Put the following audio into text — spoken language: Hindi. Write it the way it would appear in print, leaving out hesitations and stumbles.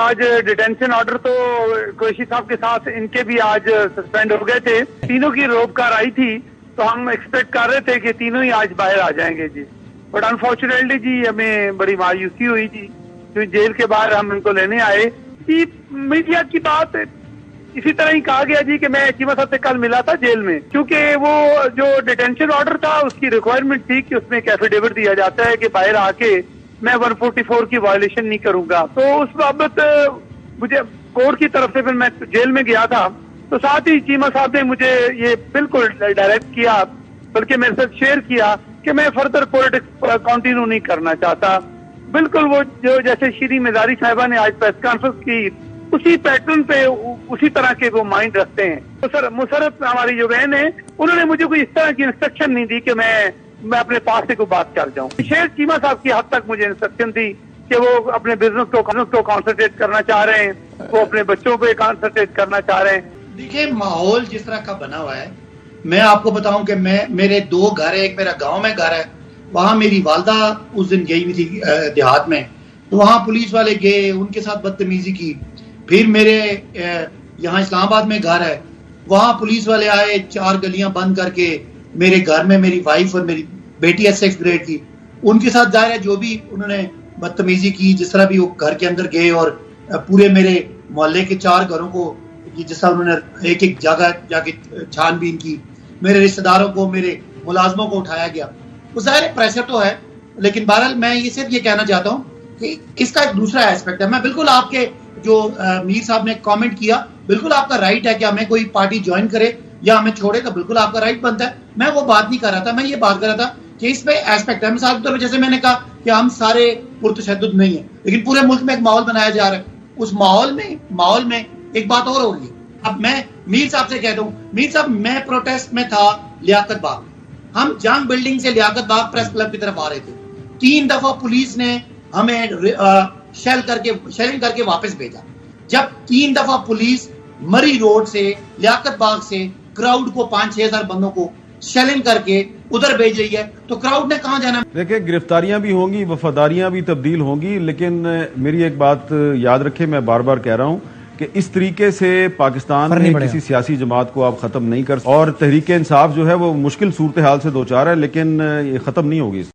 आज डिटेंशन ऑर्डर तो कुरैशी साहब के साथ इनके भी आज सस्पेंड हो गए थे। तीनों की रोककार आई थी तो हम एक्सपेक्ट कर रहे थे कि तीनों ही आज बाहर आ जाएंगे जी, बट अनफॉर्चुनेटली जी हमें बड़ी मायूसी हुई जी, क्योंकि जेल के बाहर हम इनको लेने आए जी। मीडिया की बात इसी तरह ही कहा गया जी कि मैं चीमा साहब से कल मिला था जेल में, क्योंकि वो जो डिटेंशन ऑर्डर था उसकी रिक्वायरमेंट थी कि उसमें एक एफिडेविट दिया जाता है कि बाहर आके मैं 144 की वायलेशन नहीं करूंगा। तो उस बाबत मुझे कोर्ट की तरफ से फिर मैं जेल में गया था, तो साथ ही चीमा साहब ने मुझे ये बिल्कुल डायरेक्ट किया, बल्कि मेरे साथ शेयर किया कि मैं फर्दर पॉलिटिक्स कंटिन्यू नहीं करना चाहता। बिल्कुल वो जो जैसे श्री मिजारी साहिबा ने आज प्रेस कॉन्फ्रेंस की उसी पैटर्न पे उसी तरह के वो माइंड रखते हैं। तो सर मुशर्रफ हमारी जो बहन है उन्होंने मुझे कोई इस तरह की इंस्ट्रक्शन नहीं दी कि मैं अपने पास से कोई बात कर जाऊं। शेख चीमा साहब की हद तक मुझे इंस्ट्रक्शन थी कि वो अपने बिजनेस को कॉन्सेंट्रेट करना चाह रहे हैं, वो अपने बच्चों पे कॉन्सेंट्रेट करना चाह रहे हैं। देखिए माहौल जिस तरह का बना हुआ है, मैं आपको बताऊं कि मेरे दो घर है, एक मेरा गांव में घर है, वहां मेरी वालदा उस दिन गई हुई थी देहात में, तो वहां पुलिस वाले गए, उनके साथ बदतमीजी की। फिर मेरे यहाँ इस्लामाबाद में घर है, वहां पुलिस वाले आए, 4 गलियां बंद करके मेरे घर में मेरी वाइफ और मेरी बेटी है 6th ग्रेड की, उनके साथ जाहिर है जो भी उन्होंने बदतमीजी की, जिस तरह भी वो घर के अंदर गए और पूरे मेरे मोहल्ले के 4 घरों को जिस तरह उन्होंने एक एक जगह जाके छानबीन की, मेरे रिश्तेदारों को, मेरे मुलाजमों को उठाया गया। वो जाहिर प्रेशर तो है, लेकिन बहरहाल मैं ये सिर्फ ये कहना चाहता हूँ कि इसका एक दूसरा एस्पेक्ट है। मैं बिल्कुल आपके जो मीर साहब ने कमेंट किया, बिल्कुल आपका राइट है कि हमें कोई पार्टी ज्वाइन करे या हमें छोड़े, तो बिल्कुल आपका राइट बनता है। मैं वो बात नहीं कर रहा था, मैं ये बात कर रहा था कि इसमें एस्पेक्ट है। मिसाल के तौर पर जैसे मैंने कहा कि हम सारे पुरतशद्दुद नहीं है, लेकिन पूरे मुल्क में एक माहौल बनाया जा रहा है। उस माहौल में एक बात और हो रही है। अब मैं मीर साहब से कह दूं, मीर साहब मैं प्रोटेस्ट में था लियाकत बाग, हम जंग बिल्डिंग से लियाकत बाग प्रेस क्लब की तरफ आ रहे थे, 3 दफा पुलिस ने हमें शेलिंग करके वापस भेजा। जब 3 दफा पुलिस मरी रोड से लियाकत बाग से क्राउड को 5-6 हजार बंदों को शेलिंग करके उधर भेज रही है, तो क्राउड ने कहां जाना? देखिए, गिरफ्तारियां भी होंगी, वफादारियां भी तब्दील होंगी, लेकिन मेरी एक बात याद रखें, मैं बार बार कह रहा हूं कि इस तरीके से पाकिस्तान में किसी सियासी जमात को आप खत्म नहीं कर, और तहरीक इंसाफ जो है वो मुश्किल सूरत हाल से दो चार है, लेकिन ये खत्म नहीं होगी।